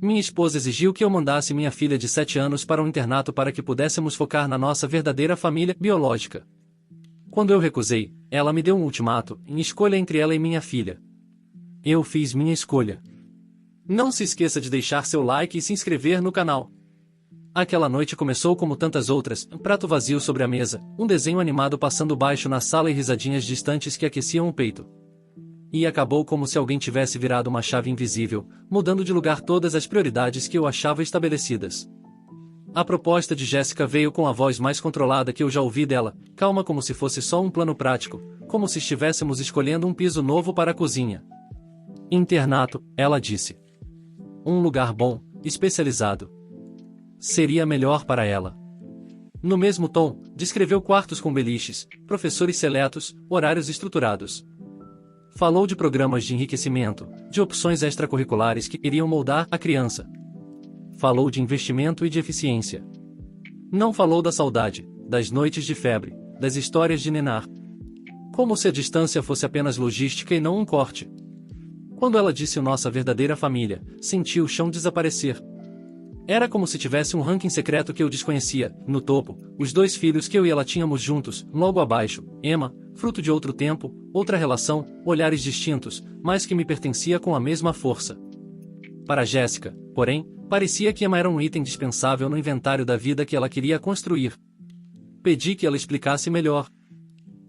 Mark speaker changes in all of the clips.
Speaker 1: Minha esposa exigiu que eu mandasse minha filha de 7 anos para um internato para que pudéssemos focar na nossa verdadeira família biológica. Quando eu recusei, ela me deu um ultimato: escolha entre ela e minha filha. Eu fiz minha escolha. Não se esqueça de deixar seu like e se inscrever no canal. Aquela noite começou como tantas outras, um prato vazio sobre a mesa, um desenho animado passando baixo na sala e risadinhas distantes que aqueciam o peito. E acabou como se alguém tivesse virado uma chave invisível, mudando de lugar todas as prioridades que eu achava estabelecidas. A proposta de Jéssica veio com a voz mais controlada que eu já ouvi dela, calma como se fosse só um plano prático, como se estivéssemos escolhendo um piso novo para a cozinha. Internato, ela disse. Um lugar bom, especializado. Seria melhor para ela. No mesmo tom, descreveu quartos com beliches, professores seletos, horários estruturados. Falou de programas de enriquecimento, de opções extracurriculares que iriam moldar a criança. Falou de investimento e de eficiência. Não falou da saudade, das noites de febre, das histórias de nenar. Como se a distância fosse apenas logística e não um corte. Quando ela disse nossa verdadeira família, senti o chão desaparecer. Era como se tivesse um ranking secreto que eu desconhecia. No topo, os 2 filhos que eu e ela tínhamos juntos, logo abaixo, Emma, fruto de outro tempo, outra relação, olhares distintos, mas que me pertencia com a mesma força. Para Jéssica, porém, parecia que Emma era um item dispensável no inventário da vida que ela queria construir. Pedi que ela explicasse melhor.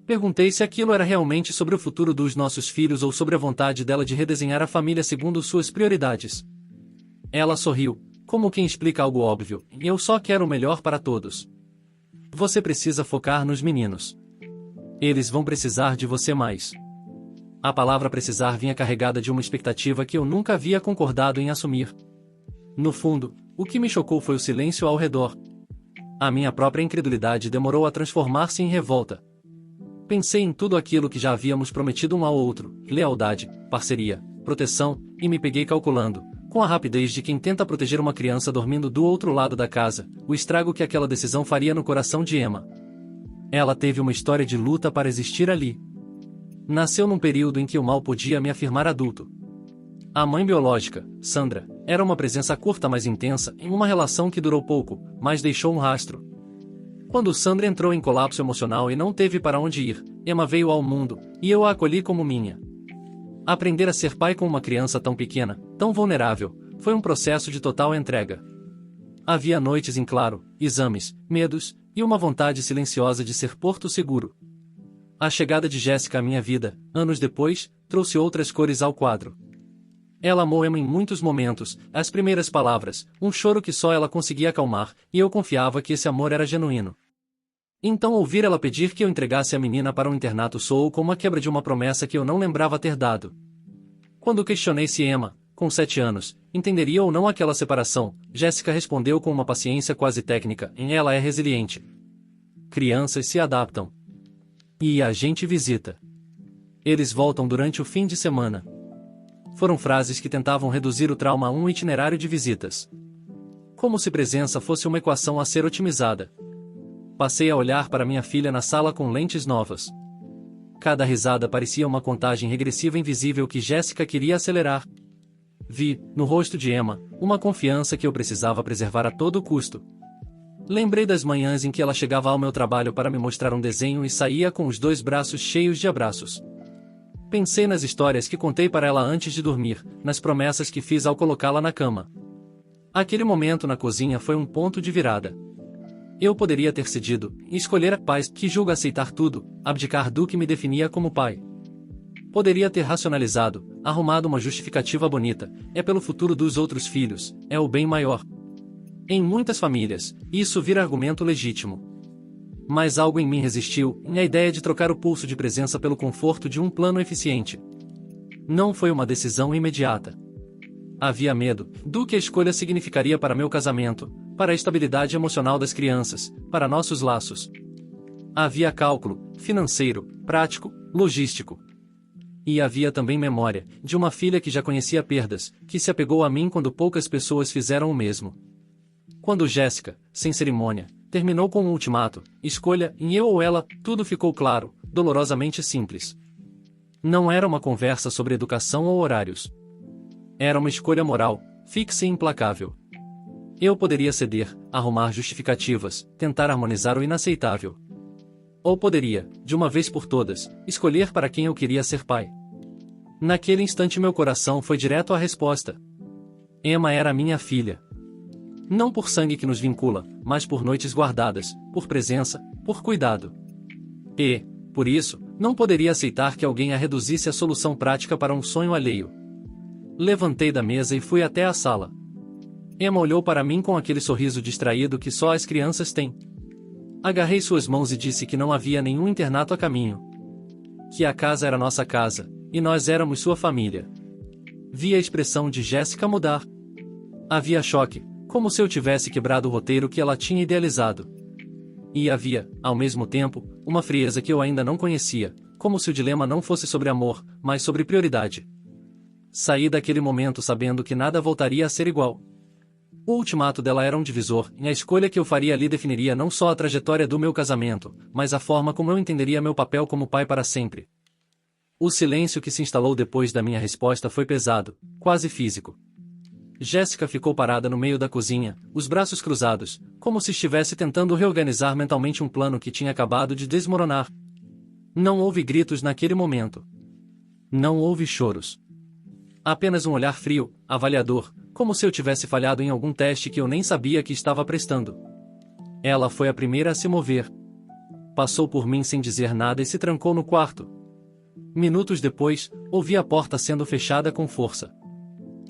Speaker 1: Perguntei se aquilo era realmente sobre o futuro dos nossos filhos ou sobre a vontade dela de redesenhar a família segundo suas prioridades. Ela sorriu, como quem explica algo óbvio: eu só quero o melhor para todos. Você precisa focar nos meninos. Eles vão precisar de você mais. A palavra precisar vinha carregada de uma expectativa que eu nunca havia concordado em assumir. No fundo, o que me chocou foi o silêncio ao redor. A minha própria incredulidade demorou a transformar-se em revolta. Pensei em tudo aquilo que já havíamos prometido um ao outro: lealdade, parceria, proteção, e me peguei calculando, com a rapidez de quem tenta proteger uma criança dormindo do outro lado da casa, o estrago que aquela decisão faria no coração de Emma. Ela teve uma história de luta para existir ali. Nasceu num período em que o mal podia me afirmar adulto. A mãe biológica, Sandra, era uma presença curta mas intensa em uma relação que durou pouco, mas deixou um rastro. Quando Sandra entrou em colapso emocional e não teve para onde ir, Emma veio ao mundo, e eu a acolhi como minha. Aprender a ser pai com uma criança tão pequena, tão vulnerável, foi um processo de total entrega. Havia noites em claro, exames, medos, e uma vontade silenciosa de ser porto seguro. A chegada de Jéssica à minha vida, anos depois, trouxe outras cores ao quadro. Ela amou Emma em muitos momentos, as primeiras palavras, um choro que só ela conseguia acalmar, e eu confiava que esse amor era genuíno. Então ouvir ela pedir que eu entregasse a menina para um internato soou como a quebra de uma promessa que eu não lembrava ter dado. Quando questionei se Emma, com 7 anos, entenderia ou não aquela separação, Jéssica respondeu com uma paciência quase técnica: ela é resiliente. Crianças se adaptam. E a gente visita. Eles voltam durante o fim de semana. Foram frases que tentavam reduzir o trauma a um itinerário de visitas. Como se presença fosse uma equação a ser otimizada. Passei a olhar para minha filha na sala com lentes novas. Cada risada parecia uma contagem regressiva invisível que Jéssica queria acelerar. Vi, no rosto de Emma, uma confiança que eu precisava preservar a todo custo. Lembrei das manhãs em que ela chegava ao meu trabalho para me mostrar um desenho e saía com os 2 braços cheios de abraços. Pensei nas histórias que contei para ela antes de dormir, nas promessas que fiz ao colocá-la na cama. Aquele momento na cozinha foi um ponto de virada. Eu poderia ter cedido, e escolher a paz que julga aceitar tudo, abdicar do que me definia como pai. Poderia ter racionalizado, arrumado uma justificativa bonita: é pelo futuro dos outros filhos, é o bem maior. Em muitas famílias, isso vira argumento legítimo. Mas algo em mim resistiu, e a ideia de trocar o pulso de presença pelo conforto de um plano eficiente. Não foi uma decisão imediata. Havia medo do que a escolha significaria para meu casamento, para a estabilidade emocional das crianças, para nossos laços. Havia cálculo, financeiro, prático, logístico. E havia também memória, de uma filha que já conhecia perdas, que se apegou a mim quando poucas pessoas fizeram o mesmo. Quando Jéssica, sem cerimônia, terminou com um ultimato: escolha, em eu ou ela, tudo ficou claro, dolorosamente simples. Não era uma conversa sobre educação ou horários. Era uma escolha moral, fixa e implacável. Eu poderia ceder, arrumar justificativas, tentar harmonizar o inaceitável. Ou poderia, de uma vez por todas, escolher para quem eu queria ser pai. Naquele instante meu coração foi direto à resposta. Emma era minha filha. Não por sangue que nos vincula, mas por noites guardadas, por presença, por cuidado. E, por isso, não poderia aceitar que alguém a reduzisse à solução prática para um sonho alheio. Levantei da mesa e fui até a sala. Emma olhou para mim com aquele sorriso distraído que só as crianças têm. Agarrei suas mãos e disse que não havia nenhum internato a caminho. Que a casa era nossa casa, e nós éramos sua família. Vi a expressão de Jéssica mudar. Havia choque, como se eu tivesse quebrado o roteiro que ela tinha idealizado. E havia, ao mesmo tempo, uma frieza que eu ainda não conhecia, como se o dilema não fosse sobre amor, mas sobre prioridade. Saí daquele momento sabendo que nada voltaria a ser igual. O ultimato dela era um divisor, e a escolha que eu faria ali definiria não só a trajetória do meu casamento, mas a forma como eu entenderia meu papel como pai para sempre. O silêncio que se instalou depois da minha resposta foi pesado, quase físico. Jéssica ficou parada no meio da cozinha, os braços cruzados, como se estivesse tentando reorganizar mentalmente um plano que tinha acabado de desmoronar. Não houve gritos naquele momento. Não houve choros. Apenas um olhar frio, avaliador, como se eu tivesse falhado em algum teste que eu nem sabia que estava prestando. Ela foi a primeira a se mover. Passou por mim sem dizer nada e se trancou no quarto. Minutos depois, ouvi a porta sendo fechada com força.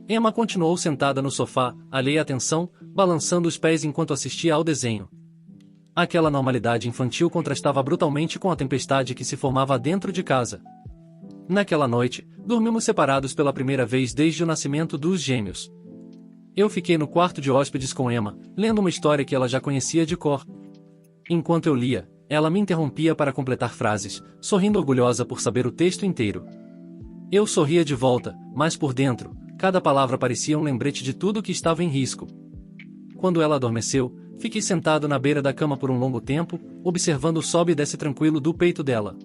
Speaker 1: Emma continuou sentada no sofá, alheia à atenção, balançando os pés enquanto assistia ao desenho. Aquela normalidade infantil contrastava brutalmente com a tempestade que se formava dentro de casa. Naquela noite, dormimos separados pela primeira vez desde o nascimento dos gêmeos. Eu fiquei no quarto de hóspedes com Emma, lendo uma história que ela já conhecia de cor. Enquanto eu lia, ela me interrompia para completar frases, sorrindo orgulhosa por saber o texto inteiro. Eu sorria de volta, mas por dentro, cada palavra parecia um lembrete de tudo que estava em risco. Quando ela adormeceu, fiquei sentado na beira da cama por um longo tempo, observando o sobe e desce tranquilo do peito dela.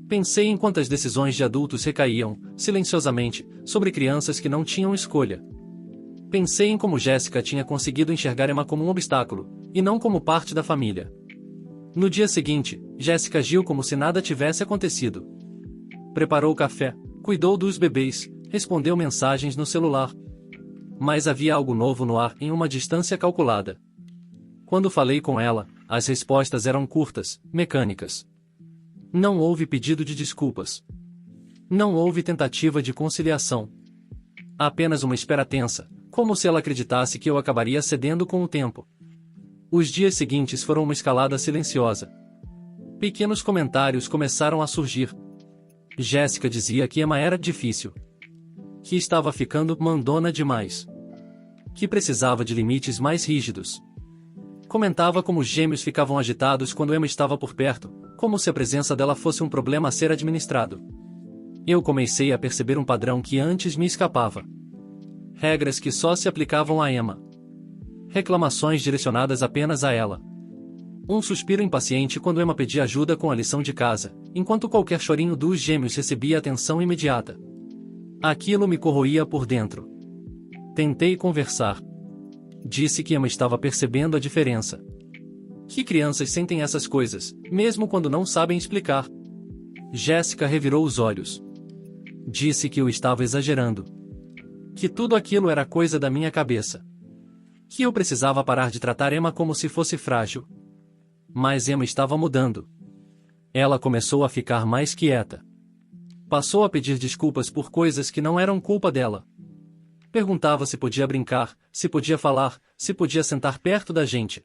Speaker 1: Pensei em quantas decisões de adultos recaíam, silenciosamente, sobre crianças que não tinham escolha. Pensei em como Jéssica tinha conseguido enxergar Emma como um obstáculo, e não como parte da família. No dia seguinte, Jéssica agiu como se nada tivesse acontecido. Preparou o café, cuidou dos bebês, respondeu mensagens no celular. Mas havia algo novo no ar em uma distância calculada. Quando falei com ela, as respostas eram curtas, mecânicas. Não houve pedido de desculpas. Não houve tentativa de conciliação. Apenas uma espera tensa, como se ela acreditasse que eu acabaria cedendo com o tempo. Os dias seguintes foram uma escalada silenciosa. Pequenos comentários começaram a surgir. Jéssica dizia que Emma era difícil. Que estava ficando mandona demais. Que precisava de limites mais rígidos. Comentava como os gêmeos ficavam agitados quando Emma estava por perto, como se a presença dela fosse um problema a ser administrado. Eu comecei a perceber um padrão que antes me escapava. Regras que só se aplicavam a Emma. Reclamações direcionadas apenas a ela. Um suspiro impaciente quando Emma pedia ajuda com a lição de casa, enquanto qualquer chorinho dos gêmeos recebia atenção imediata. Aquilo me corroía por dentro. Tentei conversar. Disse que Emma estava percebendo a diferença. Que crianças sentem essas coisas, mesmo quando não sabem explicar. Jéssica revirou os olhos. Disse que eu estava exagerando. Que tudo aquilo era coisa da minha cabeça. Que eu precisava parar de tratar Emma como se fosse frágil. Mas Emma estava mudando. Ela começou a ficar mais quieta. Passou a pedir desculpas por coisas que não eram culpa dela. Perguntava se podia brincar, se podia falar, se podia sentar perto da gente.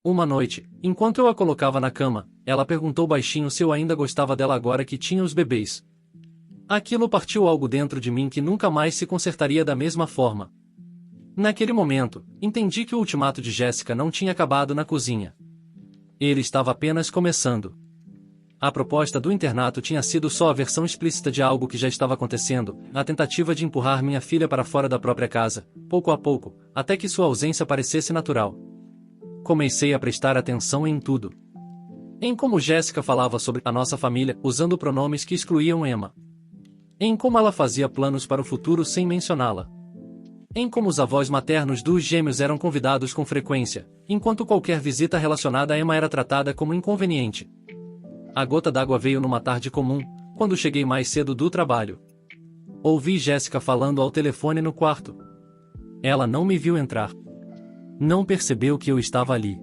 Speaker 1: Uma noite, enquanto eu a colocava na cama, ela perguntou baixinho se eu ainda gostava dela agora que tinha os bebês. Aquilo partiu algo dentro de mim que nunca mais se consertaria da mesma forma. Naquele momento, entendi que o ultimato de Jéssica não tinha acabado na cozinha. Ele estava apenas começando. A proposta do internato tinha sido só a versão explícita de algo que já estava acontecendo, a tentativa de empurrar minha filha para fora da própria casa, pouco a pouco, até que sua ausência parecesse natural. Comecei a prestar atenção em tudo. Em como Jéssica falava sobre a nossa família, usando pronomes que excluíam Emma. Em como ela fazia planos para o futuro sem mencioná-la. em como os avós maternos dos gêmeos eram convidados com frequência, enquanto qualquer visita relacionada a Emma era tratada como inconveniente. A gota d'água veio numa tarde comum, quando cheguei mais cedo do trabalho. Ouvi Jéssica falando ao telefone no quarto. Ela não me viu entrar. Não percebeu que eu estava ali.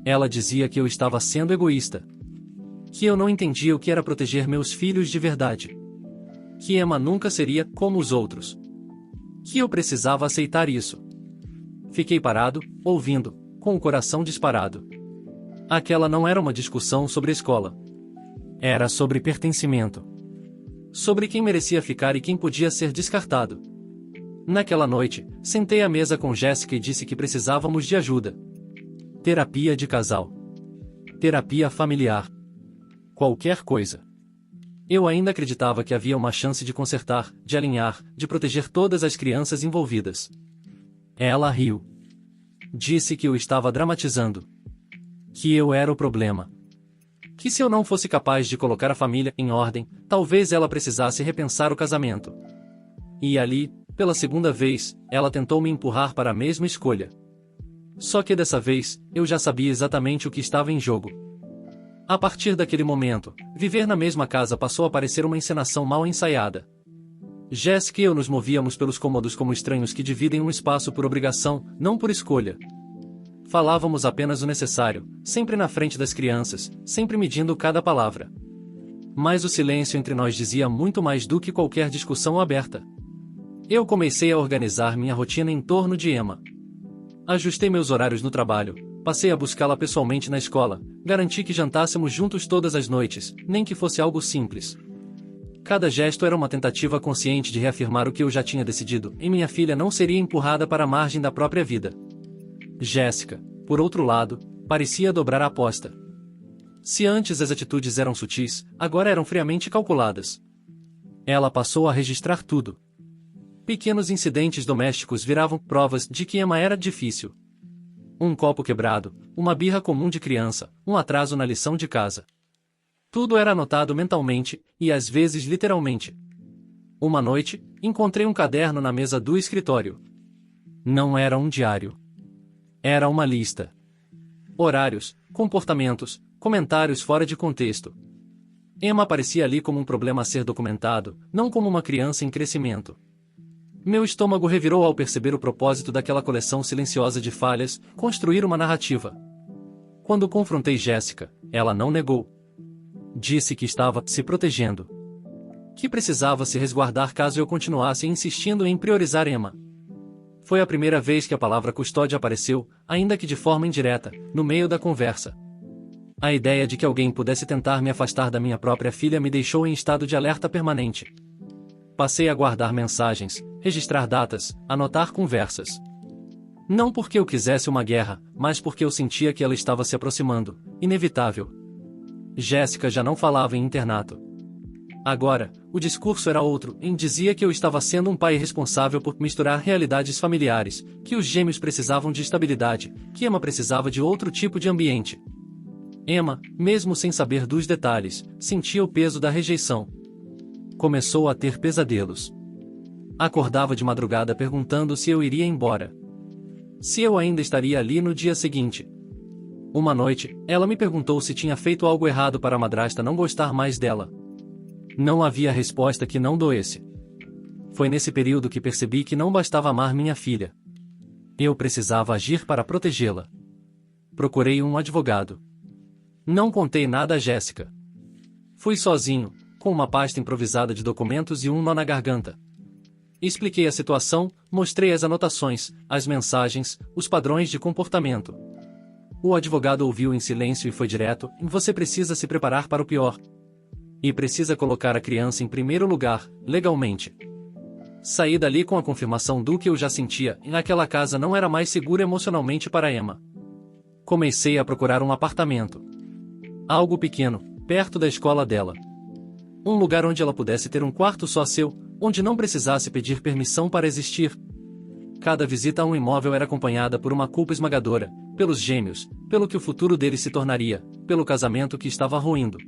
Speaker 1: Ela dizia que eu estava sendo egoísta. Que eu não entendia o que era proteger meus filhos de verdade. Que Emma nunca seria como os outros. Que eu precisava aceitar isso. Fiquei parado, ouvindo, com o coração disparado. Aquela não era uma discussão sobre escola. Era sobre pertencimento. Sobre quem merecia ficar e quem podia ser descartado. Naquela noite, sentei à mesa com Jéssica e disse que precisávamos de ajuda. Terapia de casal. Terapia familiar. Qualquer coisa. Eu ainda acreditava que havia uma chance de consertar, de alinhar, de proteger todas as crianças envolvidas. Ela riu. Disse que eu estava dramatizando. Que eu era o problema. Que se eu não fosse capaz de colocar a família em ordem, talvez ela precisasse repensar o casamento. E ali, pela segunda vez, ela tentou me empurrar para a mesma escolha. Só que dessa vez, eu já sabia exatamente o que estava em jogo. A partir daquele momento, viver na mesma casa passou a parecer uma encenação mal ensaiada. Jéssica e eu nos movíamos pelos cômodos como estranhos que dividem um espaço por obrigação, não por escolha. Falávamos apenas o necessário, sempre na frente das crianças, sempre medindo cada palavra. Mas o silêncio entre nós dizia muito mais do que qualquer discussão aberta. Eu comecei a organizar minha rotina em torno de Emma. Ajustei meus horários no trabalho, passei a buscá-la pessoalmente na escola, garanti que jantássemos juntos todas as noites, nem que fosse algo simples. Cada gesto era uma tentativa consciente de reafirmar o que eu já tinha decidido, e minha filha não seria empurrada para a margem da própria vida. Jéssica, por outro lado, parecia dobrar a aposta. Se antes as atitudes eram sutis, agora eram friamente calculadas. Ela passou a registrar tudo. Pequenos incidentes domésticos viravam provas de que Emma era difícil. Um copo quebrado, uma birra comum de criança, um atraso na lição de casa. Tudo era anotado mentalmente, e às vezes literalmente. Uma noite, encontrei um caderno na mesa do escritório. Não era um diário. Era uma lista. Horários, comportamentos, comentários fora de contexto. Emma aparecia ali como um problema a ser documentado, não como uma criança em crescimento. Meu estômago revirou ao perceber o propósito daquela coleção silenciosa de falhas, construir uma narrativa. Quando confrontei Jéssica, ela não negou. Disse que estava se protegendo. Que precisava se resguardar caso eu continuasse insistindo em priorizar Emma. Foi a primeira vez que a palavra custódia apareceu, ainda que de forma indireta, no meio da conversa. A ideia de que alguém pudesse tentar me afastar da minha própria filha me deixou em estado de alerta permanente. Passei a guardar mensagens, registrar datas, anotar conversas. Não porque eu quisesse uma guerra, mas porque eu sentia que ela estava se aproximando, inevitável. Jéssica já não falava em internato. Agora, o discurso era outro, e dizia que eu estava sendo um pai responsável por misturar realidades familiares, que os gêmeos precisavam de estabilidade, que Emma precisava de outro tipo de ambiente. Emma, mesmo sem saber dos detalhes, sentia o peso da rejeição. Começou a ter pesadelos. Acordava de madrugada perguntando se eu iria embora. Se eu ainda estaria ali no dia seguinte. Uma noite, ela me perguntou se tinha feito algo errado para a madrasta não gostar mais dela. Não havia resposta que não doesse. Foi nesse período que percebi que não bastava amar minha filha. Eu precisava agir para protegê-la. Procurei um advogado. Não contei nada a Jéssica. Fui sozinho, com uma pasta improvisada de documentos e um nó na garganta. Expliquei a situação, mostrei as anotações, as mensagens, os padrões de comportamento. O advogado ouviu em silêncio e foi direto: você precisa se preparar para o pior. E precisa colocar a criança em primeiro lugar, legalmente. Saí dali com a confirmação do que eu já sentia, e naquela casa não era mais segura emocionalmente para Emma. Comecei a procurar um apartamento. Algo pequeno, perto da escola dela. Um lugar onde ela pudesse ter um quarto só seu, onde não precisasse pedir permissão para existir. Cada visita a um imóvel era acompanhada por uma culpa esmagadora, pelos gêmeos, pelo que o futuro deles se tornaria, pelo casamento que estava ruindo.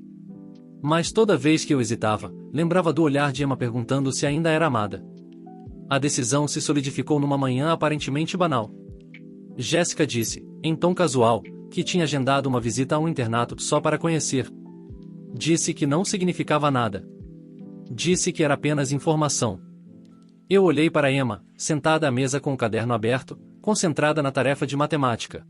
Speaker 1: Mas toda vez que eu hesitava, lembrava do olhar de Emma perguntando se ainda era amada. A decisão se solidificou numa manhã aparentemente banal. Jéssica disse, em tom casual, que tinha agendado uma visita a um internato só para conhecer. Disse que não significava nada. Disse que era apenas informação. Eu olhei para Emma, sentada à mesa com o caderno aberto, concentrada na tarefa de matemática.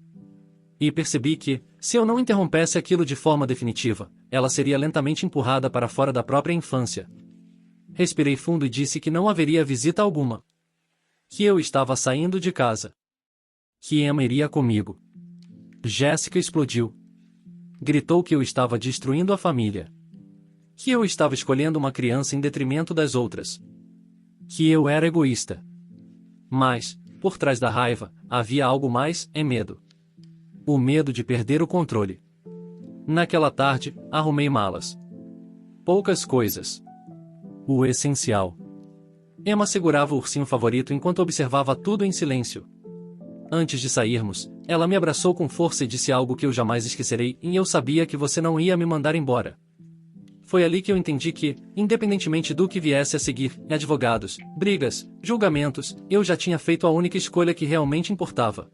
Speaker 1: E percebi que, se eu não interrompesse aquilo de forma definitiva, ela seria lentamente empurrada para fora da própria infância. Respirei fundo e disse que não haveria visita alguma. Que eu estava saindo de casa. Que Emma iria comigo. Jéssica explodiu. Gritou que eu estava destruindo a família. Que eu estava escolhendo uma criança em detrimento das outras. Que eu era egoísta. Mas, por trás da raiva, havia algo mais, medo. O medo de perder o controle. Naquela tarde, arrumei malas. Poucas coisas. O essencial. Emma segurava o ursinho favorito enquanto observava tudo em silêncio. Antes de sairmos, ela me abraçou com força e disse algo que eu jamais esquecerei, e eu sabia que você não ia me mandar embora. Foi ali que eu entendi que, independentemente do que viesse a seguir, advogados, brigas, julgamentos, eu já tinha feito a única escolha que realmente importava.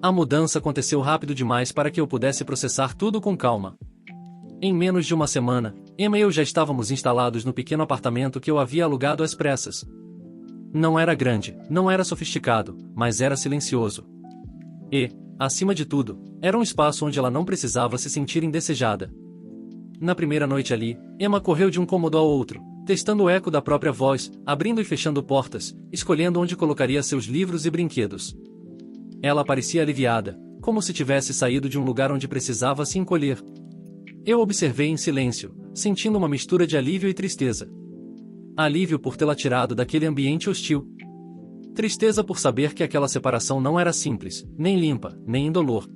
Speaker 1: A mudança aconteceu rápido demais para que eu pudesse processar tudo com calma. Em menos de uma semana, Emma e eu já estávamos instalados no pequeno apartamento que eu havia alugado às pressas. Não era grande, não era sofisticado, mas era silencioso. E, acima de tudo, era um espaço onde ela não precisava se sentir indesejada. Na primeira noite ali, Emma correu de um cômodo ao outro, testando o eco da própria voz, abrindo e fechando portas, escolhendo onde colocaria seus livros e brinquedos. Ela parecia aliviada, como se tivesse saído de um lugar onde precisava se encolher. Eu observei em silêncio, sentindo uma mistura de alívio e tristeza. Alívio por tê-la tirado daquele ambiente hostil. Tristeza por saber que aquela separação não era simples, nem limpa, nem indolor.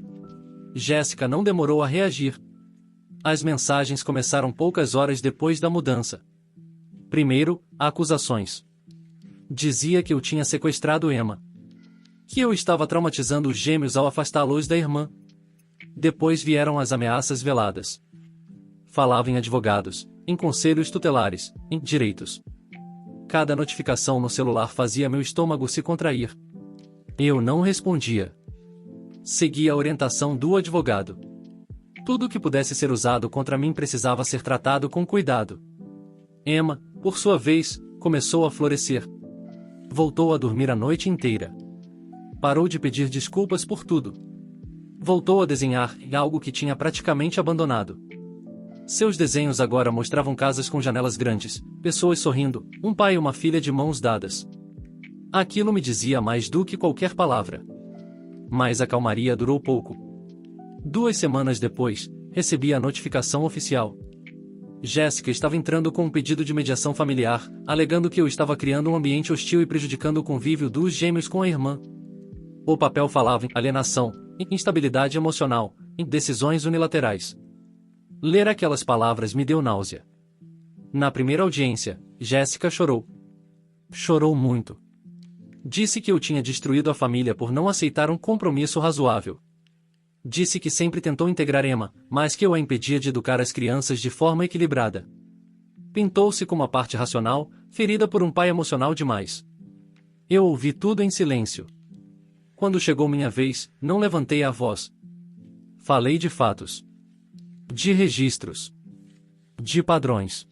Speaker 1: Jéssica não demorou a reagir. As mensagens começaram poucas horas depois da mudança. Primeiro, acusações. Dizia que eu tinha sequestrado Emma. Que eu estava traumatizando os gêmeos ao afastá-los da irmã. Depois vieram as ameaças veladas. Falava em advogados, em conselhos tutelares, em direitos. Cada notificação no celular fazia meu estômago se contrair. Eu não respondia. Seguia a orientação do advogado. Tudo que pudesse ser usado contra mim precisava ser tratado com cuidado. Emma, por sua vez, começou a florescer. Voltou a dormir a noite inteira. Parou de pedir desculpas por tudo. Voltou a desenhar algo que tinha praticamente abandonado. Seus desenhos agora mostravam casas com janelas grandes, pessoas sorrindo, um pai e uma filha de mãos dadas. Aquilo me dizia mais do que qualquer palavra. Mas a calmaria durou pouco. 2 semanas depois, recebi a notificação oficial. Jéssica estava entrando com um pedido de mediação familiar, alegando que eu estava criando um ambiente hostil e prejudicando o convívio dos gêmeos com a irmã. O papel falava em alienação, em instabilidade emocional, em decisões unilaterais. Ler aquelas palavras me deu náusea. Na primeira audiência, Jéssica chorou. Chorou muito. Disse que eu tinha destruído a família por não aceitar um compromisso razoável. Disse que sempre tentou integrar Emma, mas que eu a impedia de educar as crianças de forma equilibrada. Pintou-se como a parte racional, ferida por um pai emocional demais. Eu ouvi tudo em silêncio. Quando chegou minha vez, não levantei a voz. Falei de fatos. De registros. De padrões.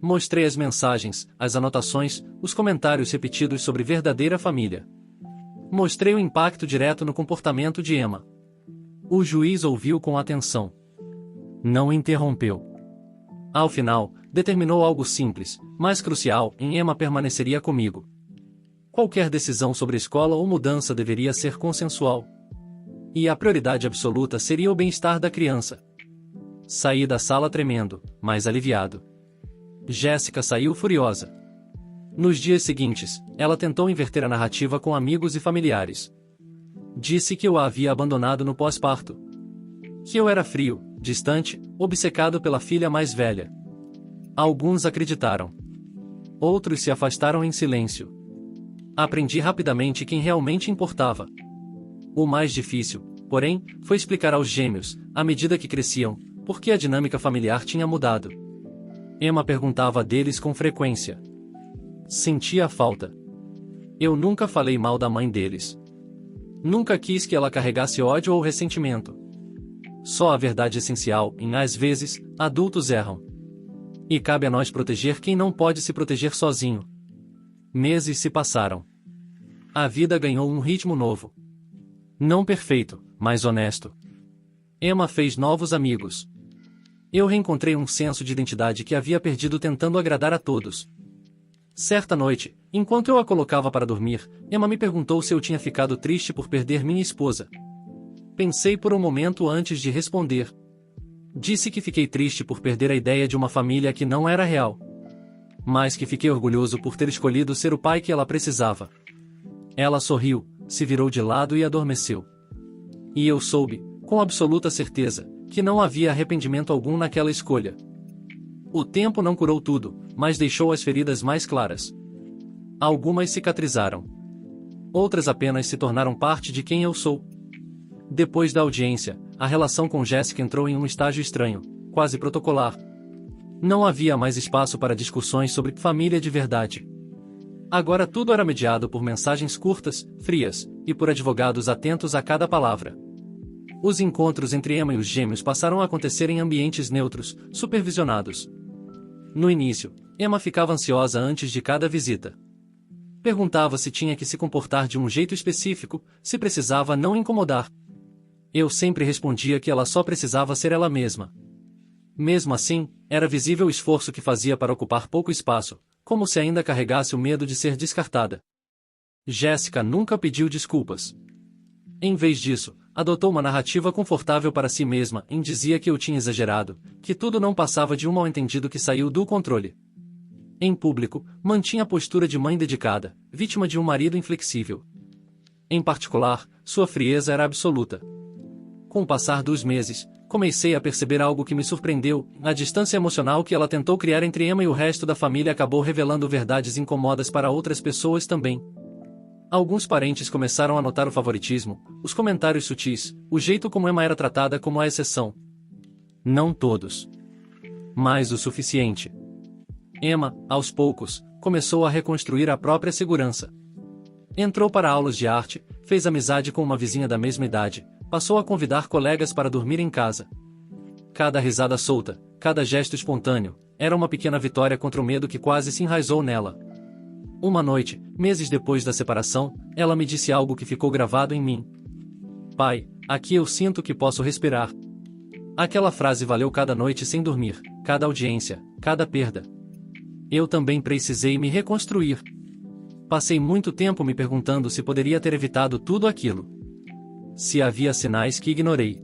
Speaker 1: Mostrei as mensagens, as anotações, os comentários repetidos sobre verdadeira família. Mostrei o impacto direto no comportamento de Emma. O juiz ouviu com atenção. Não interrompeu. Ao final, determinou algo simples, mas crucial: Emma permaneceria comigo. Qualquer decisão sobre escola ou mudança deveria ser consensual. E a prioridade absoluta seria o bem-estar da criança. Saí da sala tremendo, mas aliviado. Jéssica saiu furiosa. Nos dias seguintes, ela tentou inverter a narrativa com amigos e familiares. Disse que eu a havia abandonado no pós-parto. Que eu era frio, distante, obcecado pela filha mais velha. Alguns acreditaram. Outros se afastaram em silêncio. Aprendi rapidamente quem realmente importava. O mais difícil, porém, foi explicar aos gêmeos, à medida que cresciam, por que a dinâmica familiar tinha mudado. Emma perguntava deles com frequência. Sentia falta. Eu nunca falei mal da mãe deles. Nunca quis que ela carregasse ódio ou ressentimento. Só a verdade essencial, às vezes, adultos erram. E cabe a nós proteger quem não pode se proteger sozinho. Meses se passaram. A vida ganhou um ritmo novo. Não perfeito, mas honesto. Emma fez novos amigos. Eu reencontrei um senso de identidade que havia perdido tentando agradar a todos. Certa noite, enquanto eu a colocava para dormir, Emma me perguntou se eu tinha ficado triste por perder minha esposa. Pensei por um momento antes de responder. Disse que fiquei triste por perder a ideia de uma família que não era real. Mas que fiquei orgulhoso por ter escolhido ser o pai que ela precisava. Ela sorriu, se virou de lado e adormeceu. E eu soube, com absoluta certeza, que não havia arrependimento algum naquela escolha. O tempo não curou tudo, mas deixou as feridas mais claras. Algumas cicatrizaram. Outras apenas se tornaram parte de quem eu sou. Depois da audiência, a relação com Jéssica entrou em um estágio estranho, quase protocolar. Não havia mais espaço para discussões sobre família de verdade. Agora tudo era mediado por mensagens curtas, frias, e por advogados atentos a cada palavra. Os encontros entre Emma e os gêmeos passaram a acontecer em ambientes neutros, supervisionados. No início, Emma ficava ansiosa antes de cada visita. Perguntava se tinha que se comportar de um jeito específico, se precisava não incomodar. Eu sempre respondia que ela só precisava ser ela mesma. Mesmo assim, era visível o esforço que fazia para ocupar pouco espaço, como se ainda carregasse o medo de ser descartada. Jéssica nunca pediu desculpas. Em vez disso, adotou uma narrativa confortável para si mesma e dizia que eu tinha exagerado, que tudo não passava de um mal-entendido que saiu do controle. Em público, mantinha a postura de mãe dedicada, vítima de um marido inflexível. Em particular, sua frieza era absoluta. Com o passar dos meses, comecei a perceber algo que me surpreendeu: a distância emocional que ela tentou criar entre Emma e o resto da família acabou revelando verdades incômodas para outras pessoas também. Alguns parentes começaram a notar o favoritismo, os comentários sutis, o jeito como Emma era tratada como a exceção. Não todos. Mas o suficiente. Emma, aos poucos, começou a reconstruir a própria segurança. Entrou para aulas de arte, fez amizade com uma vizinha da mesma idade, passou a convidar colegas para dormir em casa. Cada risada solta, cada gesto espontâneo, era uma pequena vitória contra o medo que quase se enraizou nela. Uma noite, meses depois da separação, ela me disse algo que ficou gravado em mim. Pai, aqui eu sinto que posso respirar. Aquela frase valeu cada noite sem dormir, cada audiência, cada perda. Eu também precisei me reconstruir. Passei muito tempo me perguntando se poderia ter evitado tudo aquilo. Se havia sinais que ignorei.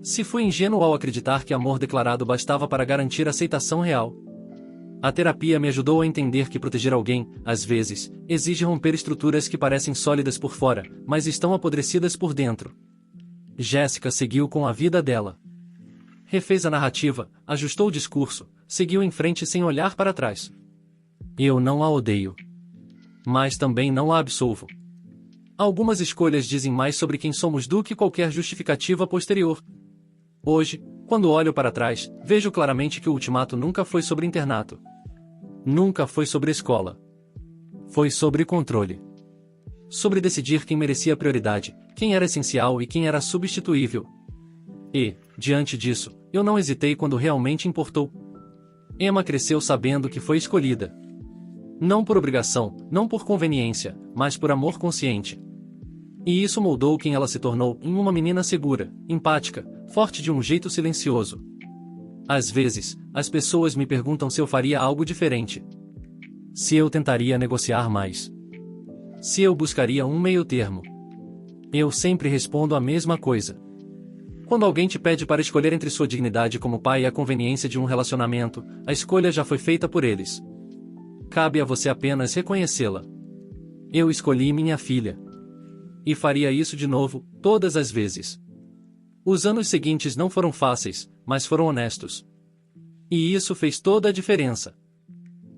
Speaker 1: Se fui ingênuo ao acreditar que amor declarado bastava para garantir aceitação real. A terapia me ajudou a entender que proteger alguém, às vezes, exige romper estruturas que parecem sólidas por fora, mas estão apodrecidas por dentro. Jéssica seguiu com a vida dela. Refez a narrativa, ajustou o discurso, seguiu em frente sem olhar para trás. Eu não a odeio. Mas também não a absolvo. Algumas escolhas dizem mais sobre quem somos do que qualquer justificativa posterior. Hoje, quando olho para trás, vejo claramente que o ultimato nunca foi sobre internato. Nunca foi sobre escola. Foi sobre controle. Sobre decidir quem merecia prioridade, quem era essencial e quem era substituível. E, diante disso, eu não hesitei quando realmente importou. Emma cresceu sabendo que foi escolhida. Não por obrigação, não por conveniência, mas por amor consciente. E isso moldou quem ela se tornou, em uma menina segura, empática, forte de um jeito silencioso. Às vezes, as pessoas me perguntam se eu faria algo diferente. Se eu tentaria negociar mais. Se eu buscaria um meio-termo. Eu sempre respondo a mesma coisa. Quando alguém te pede para escolher entre sua dignidade como pai e a conveniência de um relacionamento, a escolha já foi feita por eles. Cabe a você apenas reconhecê-la. Eu escolhi minha filha. E faria isso de novo, todas as vezes. Os anos seguintes não foram fáceis, mas foram honestos. E isso fez toda a diferença.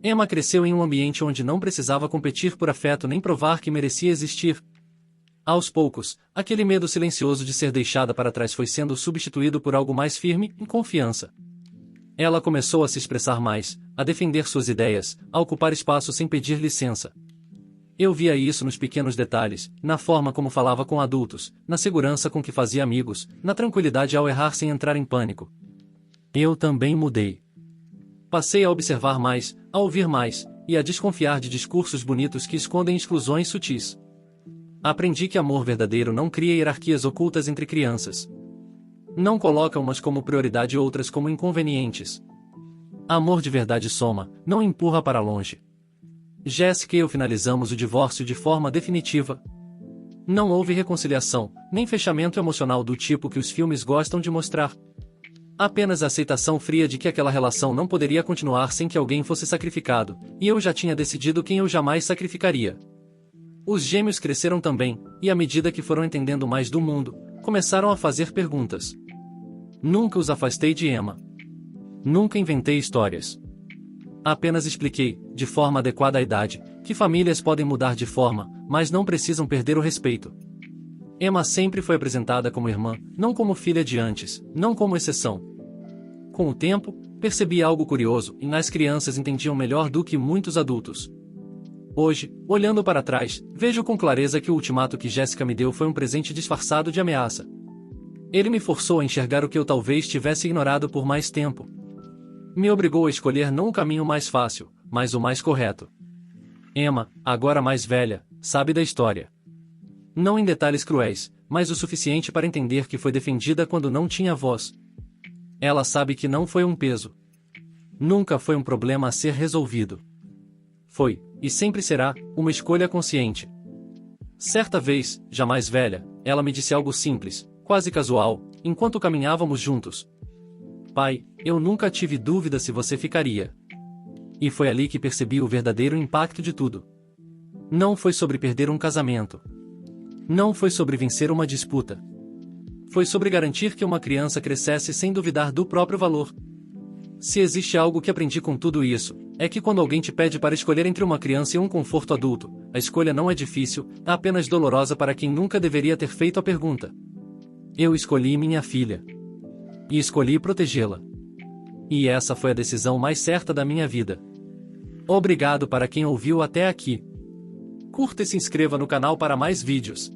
Speaker 1: Emma cresceu em um ambiente onde não precisava competir por afeto nem provar que merecia existir. Aos poucos, aquele medo silencioso de ser deixada para trás foi sendo substituído por algo mais firme e confiança. Ela começou a se expressar mais, a defender suas ideias, a ocupar espaço sem pedir licença. Eu via isso nos pequenos detalhes, na forma como falava com adultos, na segurança com que fazia amigos, na tranquilidade ao errar sem entrar em pânico. Eu também mudei. Passei a observar mais, a ouvir mais, e a desconfiar de discursos bonitos que escondem exclusões sutis. Aprendi que amor verdadeiro não cria hierarquias ocultas entre crianças. Não coloca umas como prioridade e outras como inconvenientes. Amor de verdade soma, não empurra para longe. Jéssica e eu finalizamos o divórcio de forma definitiva. Não houve reconciliação, nem fechamento emocional do tipo que os filmes gostam de mostrar. Apenas a aceitação fria de que aquela relação não poderia continuar sem que alguém fosse sacrificado, e eu já tinha decidido quem eu jamais sacrificaria. Os gêmeos cresceram também, e à medida que foram entendendo mais do mundo, começaram a fazer perguntas. Nunca os afastei de Emma. Nunca inventei histórias. Apenas expliquei, de forma adequada à idade, que famílias podem mudar de forma, mas não precisam perder o respeito. Emma sempre foi apresentada como irmã, não como filha de antes, não como exceção. Com o tempo, percebi algo curioso, e nas crianças entendiam melhor do que muitos adultos. Hoje, olhando para trás, vejo com clareza que o ultimato que Jéssica me deu foi um presente disfarçado de ameaça. Ele me forçou a enxergar o que eu talvez tivesse ignorado por mais tempo. Me obrigou a escolher não o caminho mais fácil, mas o mais correto. Emma, agora mais velha, sabe da história. Não em detalhes cruéis, mas o suficiente para entender que foi defendida quando não tinha voz. Ela sabe que não foi um peso. Nunca foi um problema a ser resolvido. Foi, e sempre será, uma escolha consciente. Certa vez, já mais velha, ela me disse algo simples, quase casual, enquanto caminhávamos juntos. Pai, eu nunca tive dúvida se você ficaria. E foi ali que percebi o verdadeiro impacto de tudo. Não foi sobre perder um casamento. Não foi sobre vencer uma disputa. Foi sobre garantir que uma criança crescesse sem duvidar do próprio valor. Se existe algo que aprendi com tudo isso, é que quando alguém te pede para escolher entre uma criança e um conforto adulto, a escolha não é difícil, é apenas dolorosa para quem nunca deveria ter feito a pergunta. Eu escolhi minha filha. E escolhi protegê-la. E essa foi a decisão mais certa da minha vida. Obrigado para quem ouviu até aqui. Curta e se inscreva no canal para mais vídeos.